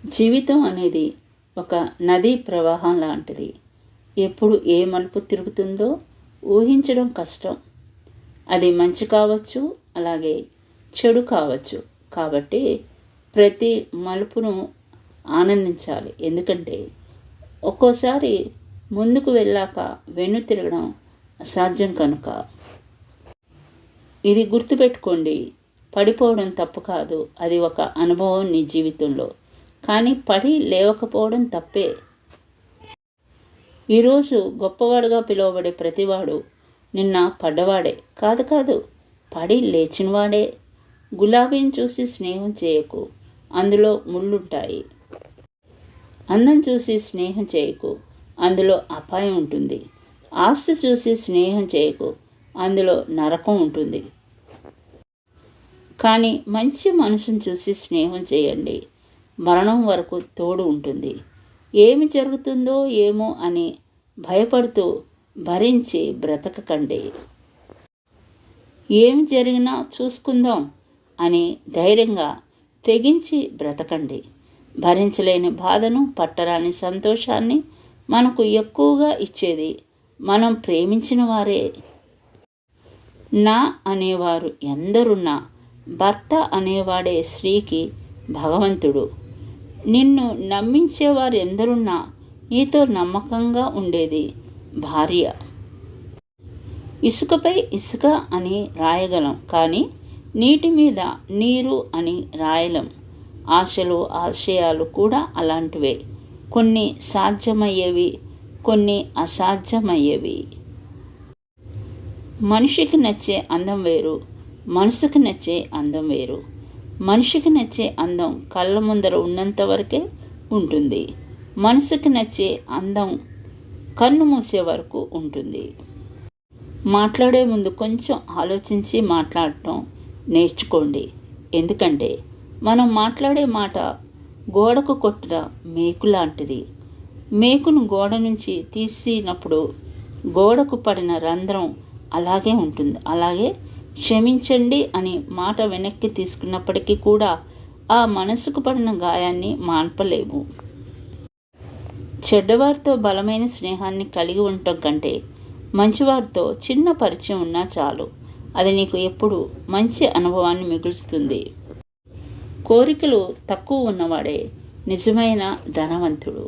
జీవితం అనేది ఒక నదీ ప్రవాహం లాంటిది. ఎప్పుడు ఏ మలుపు తిరుగుతుందో ఊహించడం కష్టం. అది మంచి కావచ్చు, అలాగే చెడు కావచ్చు. కాబట్టి ప్రతి మలుపును ఆనందించాలి. ఎందుకంటే ఒక్కోసారి ముందుకు వెళ్ళాక వెన్ను తిరగడం అసాధ్యం కనుక. ఇది గుర్తుపెట్టుకోండి, పడిపోవడం తప్పు కాదు, అది ఒక అనుభవం నీ జీవితంలో. కానీ పడి లేవకపోవడం తప్పే. ఈరోజు గొప్పవాడుగా పిలువబడే ప్రతివాడు నిన్న పడ్డవాడే కాదు, పడి లేచినవాడే. గులాబీని చూసి స్నేహం చేయకు, అందులో ముళ్ళుంటాయి. అందం చూసి స్నేహం చేయకు, అందులో అపాయం ఉంటుంది. ఆస్తి చూసి స్నేహం చేయకు, అందులో నరకం ఉంటుంది. కానీ మంచి మనసును చూసి స్నేహం చేయండి, మరణం వరకు తోడు ఉంటుంది. ఏమి జరుగుతుందో ఏమో అని భయపడుతూ భరించి బ్రతకకండి. ఏమి జరిగినా చూసుకుందాం అని ధైర్యంగా తెగించి బ్రతకండి. భరించలేని బాధను, పట్టరాని సంతోషాన్ని మనకు ఎక్కువగా ఇచ్చేది మనం ప్రేమించిన వారే. నా అనేవారు ఎందరున్నా భర్త అనేవాడే స్త్రీకి భగవంతుడు. నిన్ను నమ్మించేవారు ఎందరున్నా నీతో నమ్మకంగా ఉండేది భార్య. ఇసుకపై ఇసుక అని రాయగలం, కానీ నీటి మీద నీరు అని రాయలేం. ఆశలు, ఆశయాలు కూడా అలాంటివే. కొన్ని సాధ్యమయ్యేవి, కొన్ని అసాధ్యమయ్యేవి. మనిషికి నచ్చే అందం వేరు, మనసుకు నచ్చే అందం వేరు. మనిషికి నచ్చే అందం కళ్ళ ముందర ఉన్నంత వరకే ఉంటుంది. మనసుకి నచ్చే అందం కన్ను మూసే వరకు ఉంటుంది. మాట్లాడే ముందు కొంచెం ఆలోచించి మాట్లాడటం నేర్చుకోండి. ఎందుకంటే మనం మాట్లాడే మాట గోడకు కొట్టిన మేకు లాంటిది. మేకును గోడ నుంచి తీసినప్పుడు గోడకు పడిన రంధ్రం అలాగే ఉంటుంది. అలాగే క్షమించండి అని మాట వెనక్కి తీసుకున్నప్పటికీ కూడా ఆ మనసుకు పడిన గాయాన్ని మాన్పలేము. చెడ్డవారితో బలమైన స్నేహాన్ని కలిగి ఉండటం కంటే మంచివారితో చిన్న పరిచయం ఉన్నా చాలు. అది నీకు ఎప్పుడు మంచి అనుభవాన్ని మిగులుస్తుంది. కోరికలు తక్కువ ఉన్నవాడే నిజమైన ధనవంతుడు.